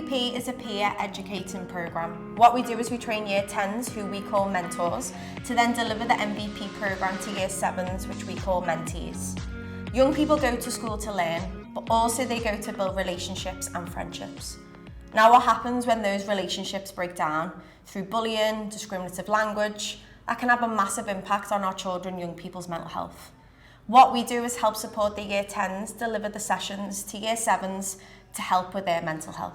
MVP is a peer educating programme. What we do is we train Year 10s, who we call mentors, to then deliver the MVP programme to Year 7s, which we call mentees. Young people go to school to learn, but also they go to build relationships and friendships. Now, what happens when those relationships break down through bullying, discriminative language, that can have a massive impact on our children, young people's mental health. What we do is help support the Year 10s deliver the sessions to Year 7s to help with their mental health.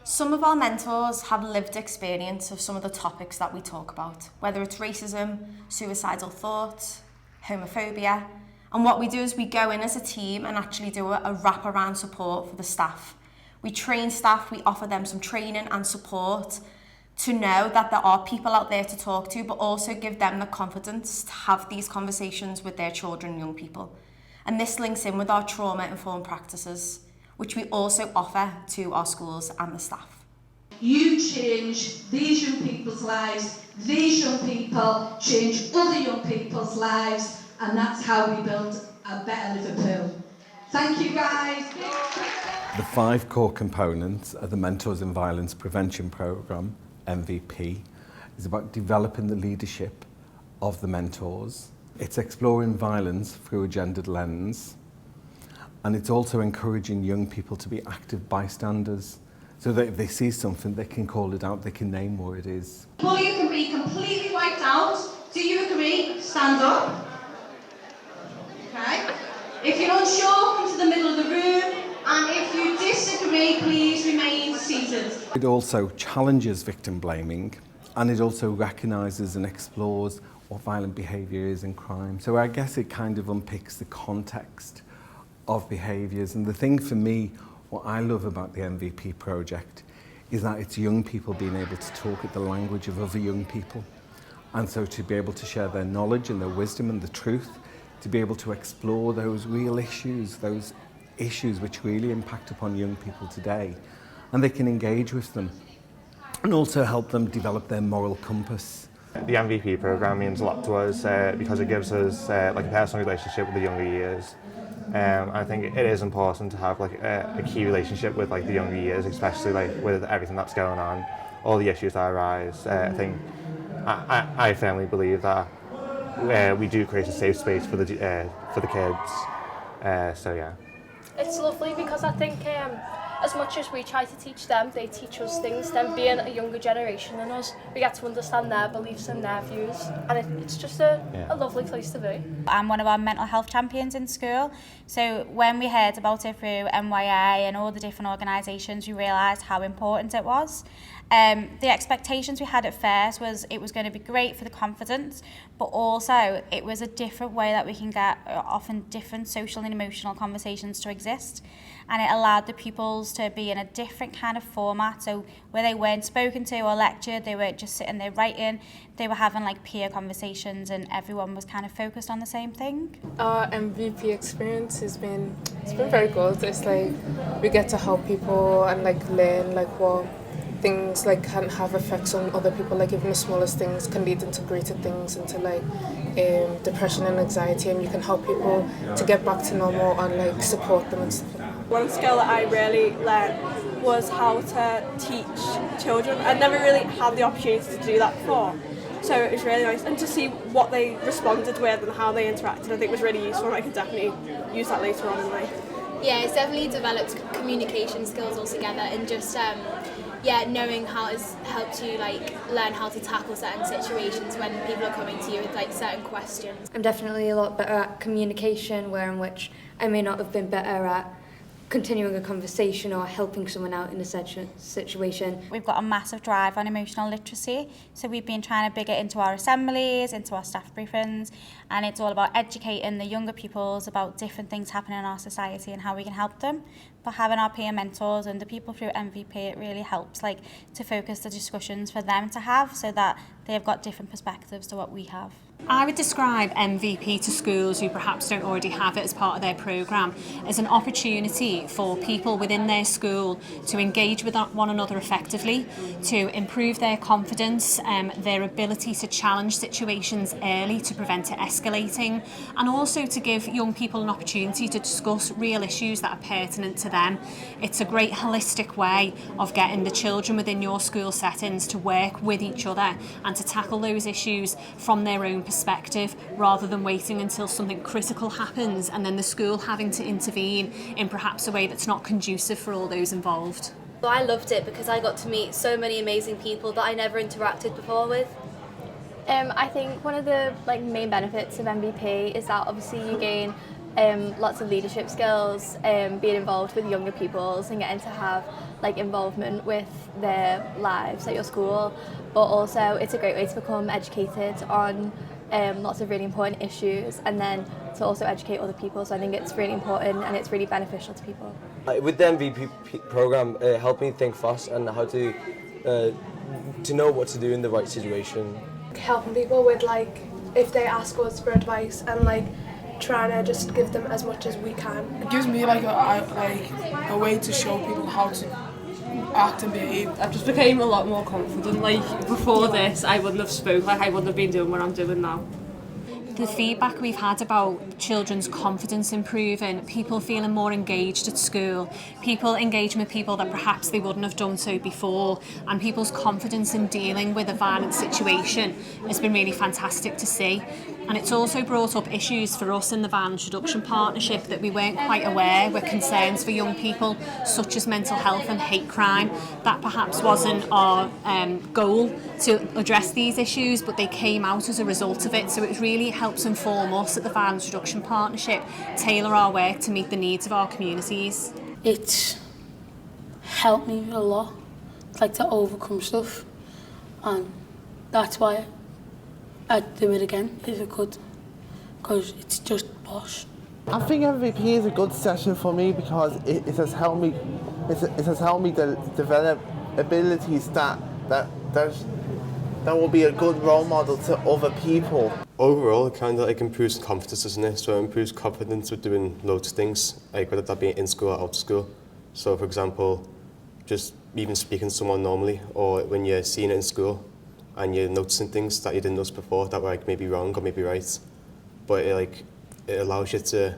Some of our mentors have lived experience of some of the topics that we talk about, whether it's racism, suicidal thoughts, homophobia, and what we do is we go in as a team and actually do a wraparound support for the staff. We train staff, we offer them some training and support to know that there are people out there to talk to, but also give them the confidence to have these conversations with their children and young people. And this links in with our trauma-informed practices, which we also offer to our schools and the staff. You change these young people's lives, these young people change other young people's lives, and that's how we build a better Liverpool. Thank you, guys. The 5 core components of the Mentors in Violence Prevention Programme, MVP, is about developing the leadership of the mentors. It's exploring violence through a gendered lens, and it's also encouraging young people to be active bystanders, so that if they see something, they can call it out, they can name what it is. Bullying can be completely wiped out. Do you agree? Stand up. Okay. If you're unsure, come to the middle of the room, and if you disagree, please remain seated. It also challenges victim blaming, and it also recognises and explores what violent behaviour is in crime. So I guess it kind of unpicks the context of behaviours. And the thing for me, what I love about the MVP project, is that it's young people being able to talk at the language of other young people. And so to be able to share their knowledge and their wisdom and the truth, to be able to explore those real issues, those issues which really impact upon young people today, and they can engage with them and also help them develop their moral compass. The MVP programme means a lot to us because it gives us like a personal relationship with the younger years. I think it is important to have like a key relationship with like the younger years, especially like with everything that's going on, all the issues that arise. I think I firmly believe that we do create a safe space for the kids. So yeah. It's lovely because I think as much as we try to teach them, they teach us things. Them being a younger generation than us, we get to understand their beliefs and their views, and it's just a lovely place to be. I'm one of our mental health champions in school, so when we heard about it through NYA and all the different organisations, we realised how important it was. The expectations we had at first was it was going to be great for the confidence, but also it was a different way that we can get often different social and emotional conversations to exist, and it allowed the pupils to be in a different kind of format, so where they weren't spoken to or lectured, they weren't just sitting there writing, they were having like peer conversations and everyone was kind of focused on the same thing. Our MVP experience it's been very good. It's like we get to help people and like learn like what things like can have effects on other people, like even the smallest things can lead into greater things, into like depression and anxiety, and you can help people to get back to normal and like support them and stuff like that. One skill that I really learned was how to teach children. I'd never really had the opportunity to do that before, so it was really nice, and to see what they responded with and how they interacted I think was really useful, and I could definitely use that later on in life. Yeah, it's definitely developed communication skills altogether, and just knowing how it's helped you like learn how to tackle certain situations when people are coming to you with like certain questions. I'm definitely a lot better at communication, where in which I may not have been better at continuing a conversation or helping someone out in a situation. We've got a massive drive on emotional literacy, so we've been trying to big it into our assemblies, into our staff briefings, and it's all about educating the younger pupils about different things happening in our society and how we can help them. But having our peer mentors and the people through MVP, it really helps like to focus the discussions for them to have, so that they've got different perspectives to what we have. I would describe MVP to schools who perhaps don't already have it as part of their programme as an opportunity for people within their school to engage with one another effectively, to improve their confidence, their ability to challenge situations early to prevent it escalating, and also to give young people an opportunity to discuss real issues that are pertinent to them. It's a great holistic way of getting the children within your school settings to work with each other and to tackle those issues from their own perspective, rather than waiting until something critical happens and then the school having to intervene in perhaps a way that's not conducive for all those involved. I loved it because I got to meet so many amazing people that I never interacted before with. I think one of the main benefits of MVP is that obviously you gain lots of leadership skills, being involved with younger peoples and getting to have involvement with their lives at your school, but also it's a great way to become educated on lots of really important issues and then to also educate other people. So I think it's really important and it's really beneficial to people. With the MVP program, it helped me think fast and how to know what to do in the right situation. Helping people with if they ask us for advice and trying to just give them as much as we can. It gives me a way to show people how to act and behave. I've just became a lot more confident. Before this, I wouldn't have spoke. I wouldn't have been doing what I'm doing now. The feedback we've had about children's confidence improving, people feeling more engaged at school, people engaging with people that perhaps they wouldn't have done so before, and people's confidence in dealing with a violent situation has been really fantastic to see. And it's also brought up issues for us in the Violence Reduction Partnership that we weren't quite aware were concerns for young people, such as mental health and hate crime. That perhaps wasn't our goal to address these issues, but they came out as a result of it. So it really helps inform us at the Violence Reduction Partnership, tailor our work to meet the needs of our communities. It's helped me a lot, to overcome stuff, and that's why I'd do it again if I could, because it's just bosh. I think MVP is a good session for me because it has helped me. It has helped me to develop abilities that will be a good role model to other people. Overall, it kind of improves confidence, doesn't it? So it improves confidence with doing loads of things, whether that be in school or out of school. So, for example, just even speaking to someone normally, or when you're seeing it in school, and you're noticing things that you didn't notice before that were maybe wrong or maybe right, but it allows you to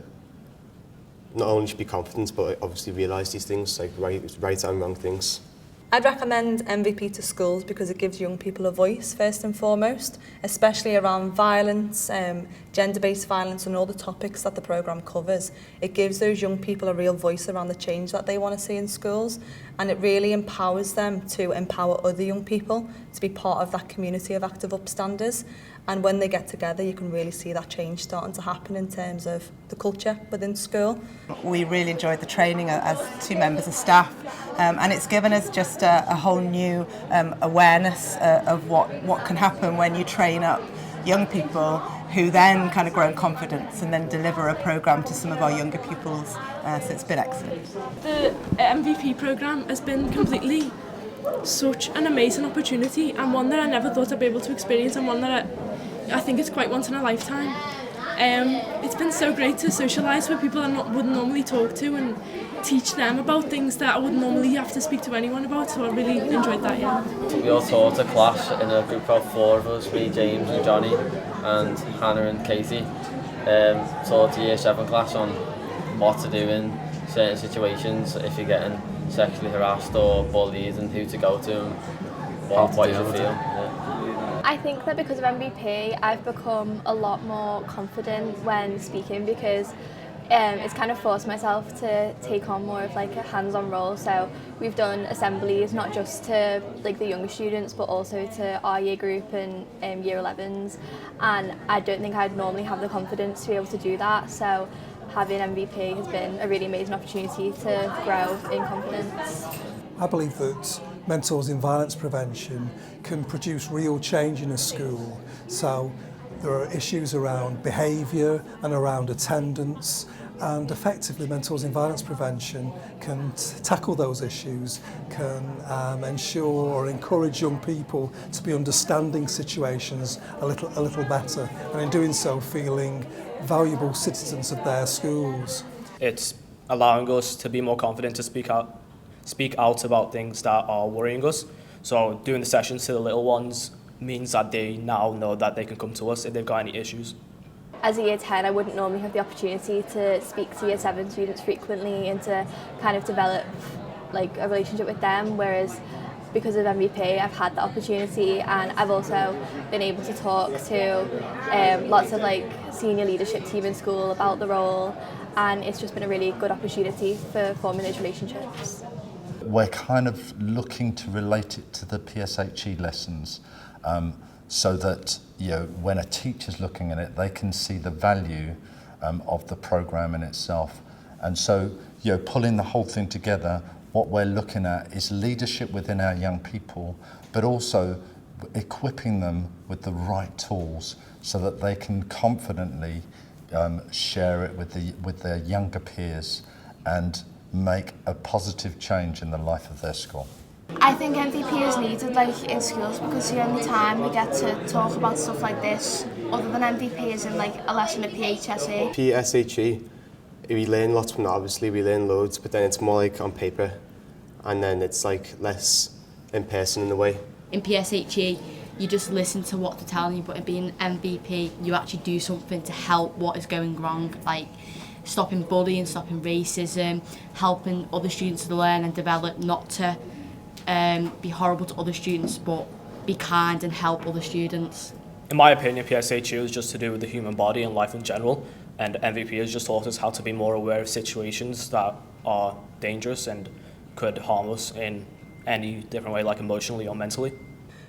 not only be confident but obviously realise these things, right and wrong things. I'd recommend MVP to schools because it gives young people a voice first and foremost, especially around violence, gender-based violence and all the topics that the programme covers. It gives those young people a real voice around the change that they want to see in schools, and it really empowers them to empower other young people to be part of that community of active upstanders. And when they get together, you can really see that change starting to happen in terms of the culture within school. We really enjoyed the training as two members of staff, and it's given us just a whole new awareness of what can happen when you train up young people who then kind of grow in confidence and then deliver a programme to some of our younger pupils. So it's been excellent. The MVP programme has been completely such an amazing opportunity, and one that I never thought I'd be able to experience, and one that I think it's quite once in a lifetime. It's been so great to socialise with people I wouldn't normally talk to and teach them about things that I wouldn't normally have to speak to anyone about, so I really enjoyed that, yeah. We all taught a class in a group of 4 of us, me, James and Johnny and Hannah and Katie. Taught a Year 7 class on what to do in certain situations if you're getting sexually harassed or bullied and who to go to and what you should feel. Yeah. I think that because of MVP, I've become a lot more confident when speaking because it's kind of forced myself to take on more of a hands-on role. So we've done assemblies not just to the younger students but also to our year group and year 11s, and I don't think I'd normally have the confidence to be able to do that. So having MVP has been a really amazing opportunity to grow in confidence. I believe that mentors in violence prevention can produce real change in a school. So There are issues around behaviour and around attendance, and effectively Mentors in Violence Prevention can tackle those issues, can ensure or encourage young people to be understanding situations a little better, and in doing so feeling valuable citizens of their schools. It's allowing us to be more confident to speak out about things that are worrying us. So doing the sessions to the little ones means that they now know that they can come to us if they've got any issues. As a year 10, I wouldn't normally have the opportunity to speak to year 7 students frequently and to kind of develop like a relationship with them, whereas because of MVP I've had the opportunity, and I've also been able to talk to lots of like senior leadership team in school about the role, and it's just been a really good opportunity for forming those relationships. We're kind of looking to relate it to the PSHE lessons, so that when a teacher's looking at it, they can see the value of the program in itself. And so pulling the whole thing together, what we're looking at is leadership within our young people, but also equipping them with the right tools so that they can confidently share it with their younger peers and make a positive change in the life of their school. I think MVP is needed like in schools, because the only time we get to talk about stuff like this other than MVP is in like a lesson at PHSE. PSHE, we learn lots from that, obviously we learn loads, but then it's more like on paper, and then it's like less in person in a way. In PSHE you just listen to what they're telling you, but in being MVP you actually do something to help what is going wrong, like stopping bullying, stopping racism, helping other students to learn and develop not to be horrible to other students, but be kind and help other students. In my opinion, PSHE is just to do with the human body and life in general, and MVP has just taught us how to be more aware of situations that are dangerous and could harm us in any different way, like emotionally or mentally.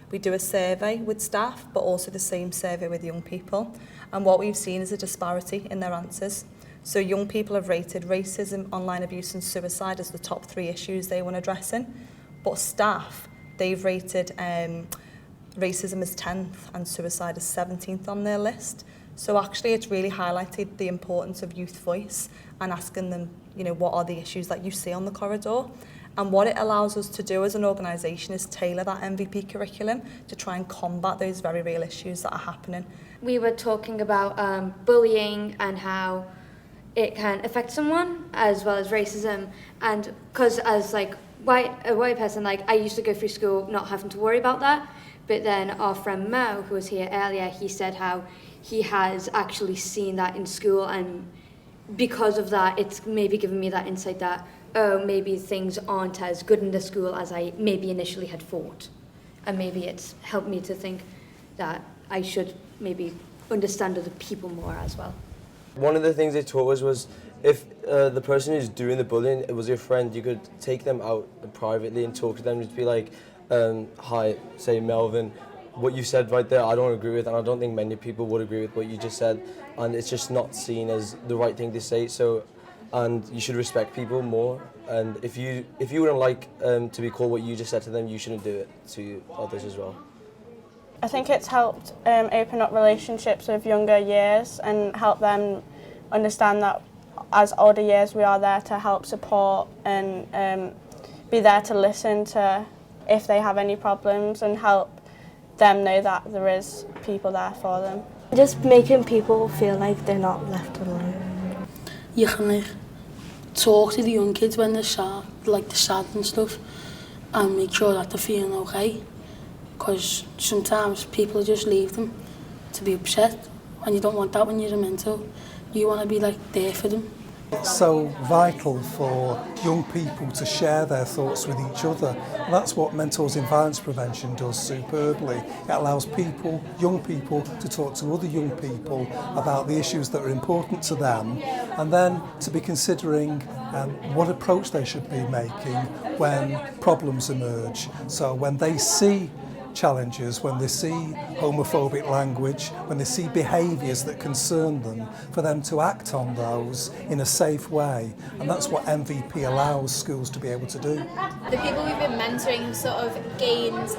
We do a survey with staff, but also the same survey with young people, and what we've seen is a disparity in their answers. So young people have rated racism, online abuse and suicide as the top 3 issues they want addressing. But staff, they've rated racism as 10th and suicide as 17th on their list. So actually it's really highlighted the importance of youth voice and asking them, what are the issues that you see on the corridor? And what it allows us to do as an organisation is tailor that MVP curriculum to try and combat those very real issues that are happening. We were talking about bullying and how it can affect someone, as well as racism, and because as like a white person, like I used to go through school not having to worry about that, but then our friend Mo, who was here earlier, he said how he has actually seen that in school, and because of that it's maybe given me that insight that maybe things aren't as good in the school as I maybe initially had thought, and maybe it's helped me to think that I should maybe understand other people more as well. One of the things they taught us was if the person who's doing the bullying, it was your friend, you could take them out privately and talk to them, just be like, hi, say Melvin, what you said right there I don't agree with, and I don't think many people would agree with what you just said, and it's just not seen as the right thing to say. So, and you should respect people more, and if you wouldn't like to be called what you just said to them, you shouldn't do it to others as well. I think it's helped open up relationships with younger years and help them understand that as older years we are there to help support and be there to listen to if they have any problems and help them know that there is people there for them. Just making people feel like they're not left alone. You can talk to the young kids when they're sad, like the sad and stuff, and make sure that they're feeling okay. Because sometimes people just leave them to be upset, and you don't want that when you're a mentor. You want to be like there for them. It's so vital for young people to share their thoughts with each other. And that's what Mentors in Violence Prevention does superbly. It allows young people to talk to other young people about the issues that are important to them, and then to be considering what approach they should be making when problems emerge. So when they see challenges, when they see homophobic language, when they see behaviours that concern them, for them to act on those in a safe way. And that's what MVP allows schools to be able to do. The people we've been mentoring have sort of gained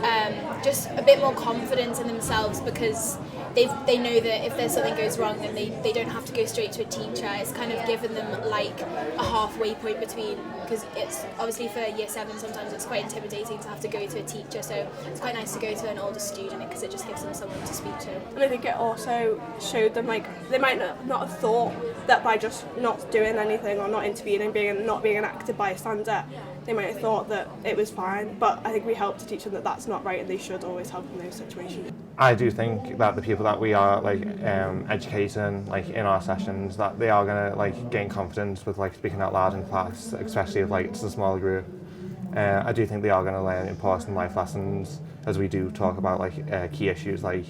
just a bit more confidence in themselves, because they know that if there's something goes wrong, then they don't have to go straight to a teacher. It's kind of given them like a halfway point between, because it's obviously for year 7 sometimes it's quite intimidating to have to go to a teacher, so it's quite nice to go to an older student because it just gives them someone to speak to. And I think it also showed them like they might not have thought that by just not doing anything or not intervening, not being an active bystander, they might have thought that it was fine, but I think we helped to teach them that that's not right and they should always help in those situations. I do think that the people that we are like educating like in our sessions, that they are going to like gain confidence with like speaking out loud in class, especially if like it's a small group. I do think they are going to learn important life lessons as we do talk about like key issues like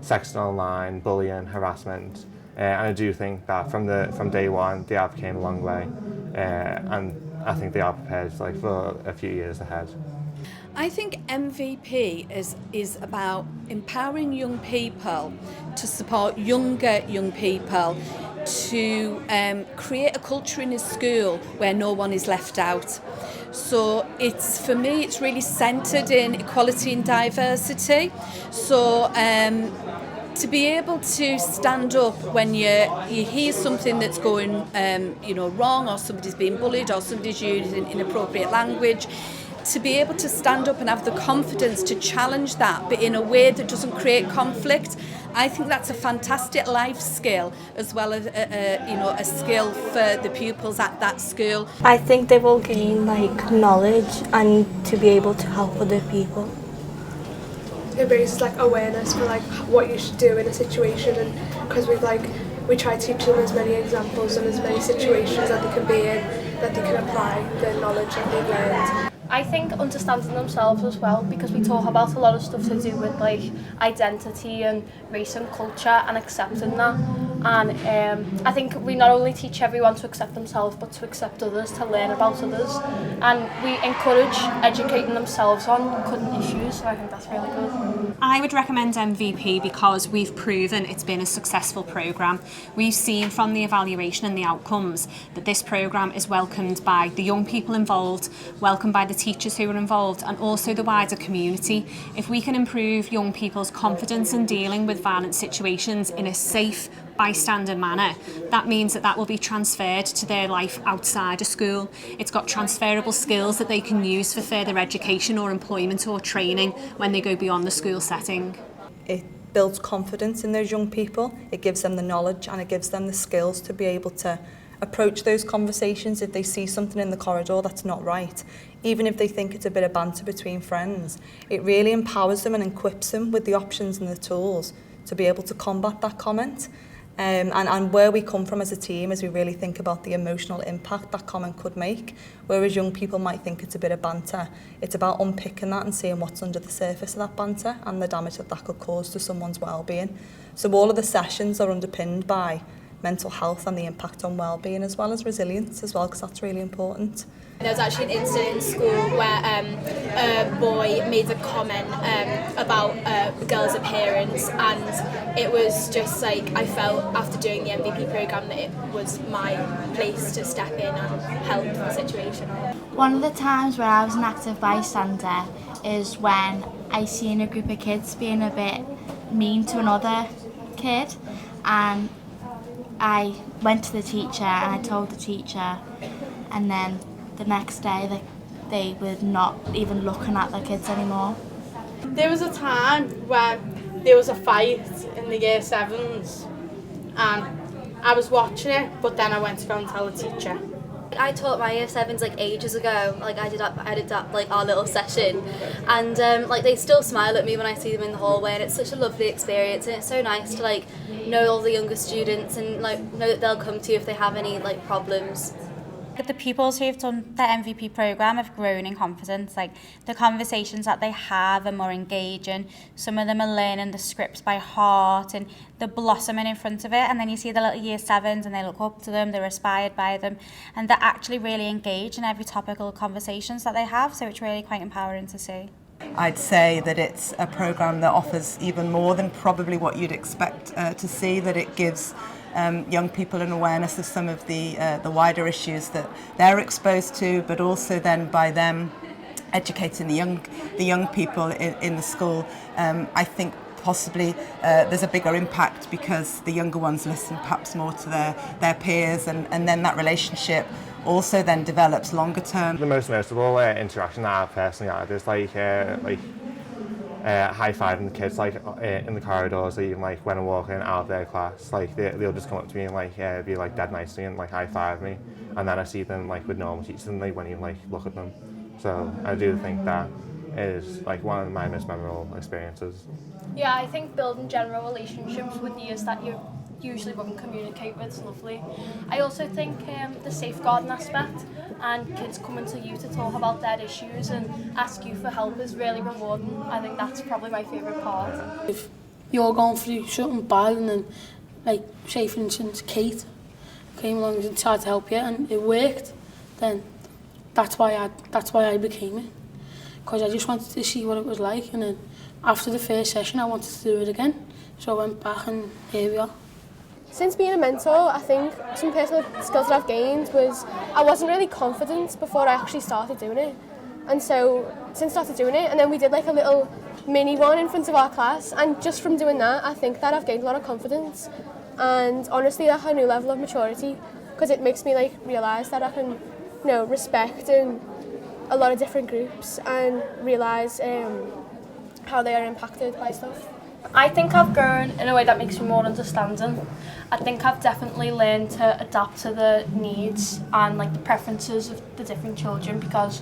sexting online, bullying, harassment. And I do think that from day one they have came a long way, and I think they are prepared like for a few years ahead. I think MVP is about empowering young people to support younger young people to create a culture in a school where no one is left out. So for me it's really centred in equality and diversity. So to be able to stand up when you hear something that's going wrong, or somebody's being bullied, or somebody's using inappropriate language, to be able to stand up and have the confidence to challenge that, but in a way that doesn't create conflict. I think that's a fantastic life skill, as well as a skill for the pupils at that school. I think they will gain like knowledge and to be able to help other people. It raises like awareness for like what you should do in a situation, and because we try to teach them as many examples and as many situations that they can be in, that they can apply the knowledge that they've learned. I think understanding themselves as well, because we talk about a lot of stuff to do with like identity and race and culture and accepting that. And I think we not only teach everyone to accept themselves, but to accept others, to learn about others. And we encourage educating themselves on current issues, so I think that's really good. I would recommend MVP because we've proven it's been a successful programme. We've seen from the evaluation and the outcomes that this programme is welcomed by the young people involved, welcomed by the teachers who are involved, and also the wider community. If we can improve young people's confidence in dealing with violent situations in a safe, bystander manner, that means that will be transferred to their life outside of school. It's got transferable skills that they can use for further education or employment or training when they go beyond the school setting. It builds confidence in those young people, it gives them the knowledge and it gives them the skills to be able to approach those conversations if they see something in the corridor that's not right. Even if they think it's a bit of banter between friends, it really empowers them and equips them with the options and the tools to be able to combat that comment. And where we come from as a team is we really think about the emotional impact that comment could make, whereas young people might think it's a bit of banter. It's about unpicking that and seeing what's under the surface of that banter and the damage that could cause to someone's well-being. So all of the sessions are underpinned by mental health and the impact on well-being, as well as resilience as well, because that's really important. There was actually an incident in school where a boy made a comment about a girl's appearance, and it was just like I felt after doing the MVP programme that it was my place to step in and help the situation. One of the times where I was an active bystander is when I seen a group of kids being a bit mean to another kid, and I went to the teacher and I told the teacher, and then the next day they were not even looking at the kids anymore. There was a time when there was a fight in the year 7s and I was watching it, but then I went to go and tell the teacher. I taught my year 7s like ages ago. Like I did that like our little session, and like they still smile at me when I see them in the hallway, and it's such a lovely experience, and it's so nice to like know all the younger students and like know that they'll come to you if they have any like problems. The pupils who've done the MVP programme have grown in confidence. Like the conversations that they have are more engaging. Some of them are learning the scripts by heart and they're blossoming in front of it. And then you see the little year 7s and they look up to them, they're inspired by them, and they're actually really engaged in every topical conversations that they have. So it's really quite empowering to see. I'd say that it's a programme that offers even more than probably what you'd expect to see, that it gives young people an awareness of some of the wider issues that they're exposed to, but also then by them educating the young people in the school. I think possibly there's a bigger impact because the younger ones listen perhaps more to their peers, and then that relationship also then develops longer term. The most notable interaction that I've personally had is high-fiving the kids in the corridors, even when I'm walking out of their class. They'll just come up to me and be dead nice to me and high-five me, and then I see them with normal teachers and they won't even look at them. So I do think that is one of my most memorable experiences. Yeah, I think building general relationships with years that you usually wouldn't communicate with is lovely. I also think the safeguarding aspect and kids coming to you to talk about their issues and ask you for help is really rewarding. I think that's probably my favourite part. If you're going through something bad and then, say for instance, Kate came along and tried to help you and it worked, then that's why I became it. Because I just wanted to see what it was like, and then after the first session I wanted to do it again. So I went back and here we are. Since being a mentor, I think some personal skills that I've gained was I wasn't really confident before I actually started doing it. And so since I started doing it, and then we did a little mini one in front of our class, and just from doing that I think that I've gained a lot of confidence and honestly a new level of maturity, because it makes me realise that I can respect a lot of different groups and realise how they are impacted by stuff. I think I've grown in a way that makes me more understanding. I think I've definitely learned to adapt to the needs and the preferences of the different children, because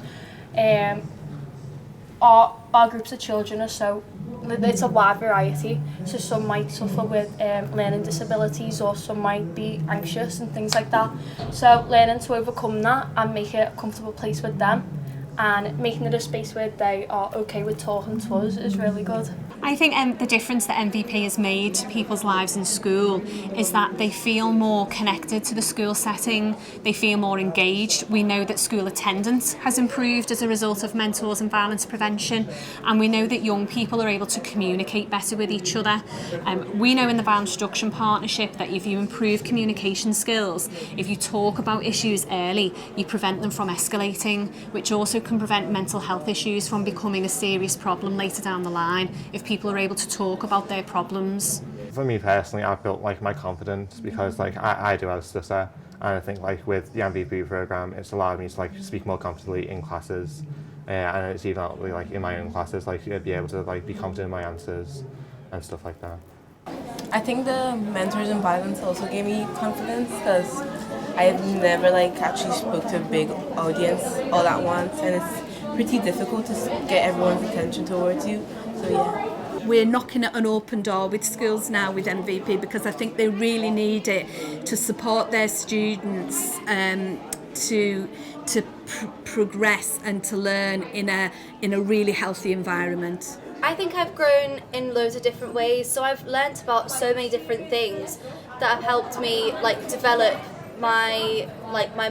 our groups of children are it's a wide variety. So some might suffer with learning disabilities, or some might be anxious and things like that. So learning to overcome that and make it a comfortable place with them and making it a space where they are okay with talking to us is really good. I think the difference that MVP has made to people's lives in school is that they feel more connected to the school setting, they feel more engaged. We know that school attendance has improved as a result of Mentors in Violence Prevention, and we know that young people are able to communicate better with each other. We know in the Violence Reduction Partnership that if you improve communication skills, if you talk about issues early, you prevent them from escalating, which also can prevent mental health issues from becoming a serious problem later down the line if people are able to talk about their problems. For me personally, I've built my confidence because I do have a stutter, and I think with the MVP program it's allowed me to speak more comfortably in classes, and it's even helped me in my own classes be able to be confident in my answers and stuff like that. I think the Mentors in Violence also gave me confidence because I've never actually spoke to a big audience all at once, and it's pretty difficult to get everyone's attention towards you. So yeah. We're knocking at an open door with schools now with MVP, because I think they really need it to support their students to progress and to learn in a really healthy environment. I think I've grown in loads of different ways, so I've learnt about so many different things that have helped me develop my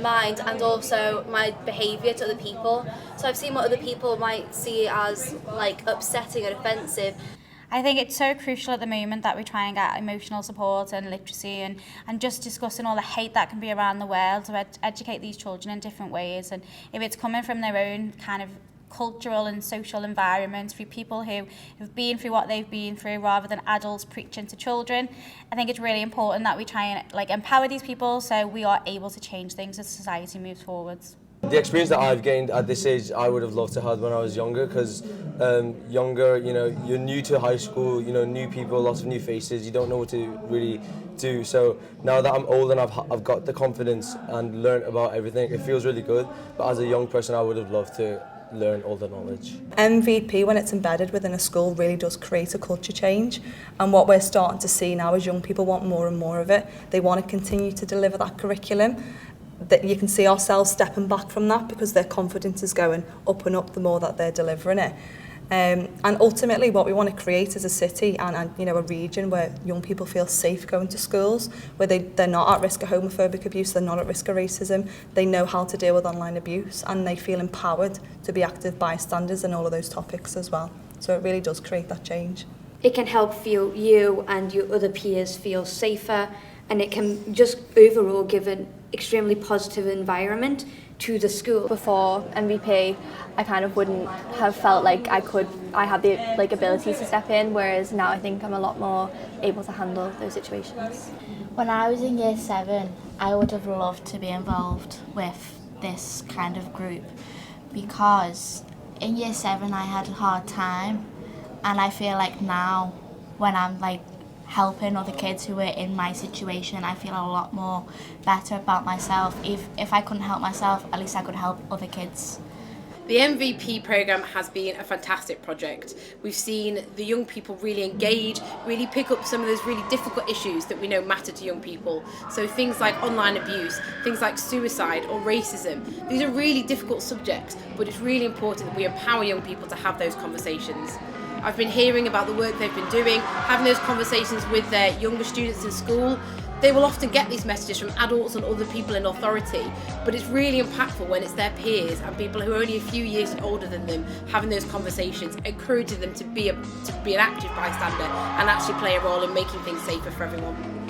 mind and also my behaviour to other people. So I've seen what other people might see as upsetting and offensive. I think it's so crucial at the moment that we try and get emotional support and literacy and just discussing all the hate that can be around the world to educate these children in different ways. And if it's coming from their own kind of cultural and social environment, through people who have been through what they've been through rather than adults preaching to children, I think it's really important that we try and empower these people so we are able to change things as society moves forwards. The experience that I've gained at this age, I would have loved to have when I was younger, because younger, you're new to high school, new people, lots of new faces, you don't know what to really do. So now that I'm old and I've got the confidence and learned about everything, it feels really good. But as a young person, I would have loved to learn all the knowledge. MVP, when it's embedded within a school, really does create a culture change, and what we're starting to see now is young people want more and more of it. They want to continue to deliver that curriculum. That you can see ourselves stepping back from that because their confidence is going up and up the more that they're delivering it. And ultimately what we want to create is a city and a region where young people feel safe going to schools, where they're not at risk of homophobic abuse, they're not at risk of racism, they know how to deal with online abuse, and they feel empowered to be active bystanders in all of those topics as well. So it really does create that change. It can help you and your other peers feel safer and it can just overall give an extremely positive environment to the school. Before MVP, I kind of wouldn't have felt like I had the ability to step in, whereas now I think I'm a lot more able to handle those situations. When I was in year 7, I would have loved to be involved with this kind of group, because in year 7 I had a hard time, and I feel like now when I'm helping other kids who are in my situation, I feel a lot more better about myself. If I couldn't help myself, at least I could help other kids. The MVP programme has been a fantastic project. We've seen the young people really engage, really pick up some of those really difficult issues that we know matter to young people. So things like online abuse, things like suicide or racism. These are really difficult subjects, but it's really important that we empower young people to have those conversations. I've been hearing about the work they've been doing, having those conversations with their younger students in school. They will often get these messages from adults and other people in authority, but it's really impactful when it's their peers and people who are only a few years older than them having those conversations, encouraging them to be an active bystander and actually play a role in making things safer for everyone.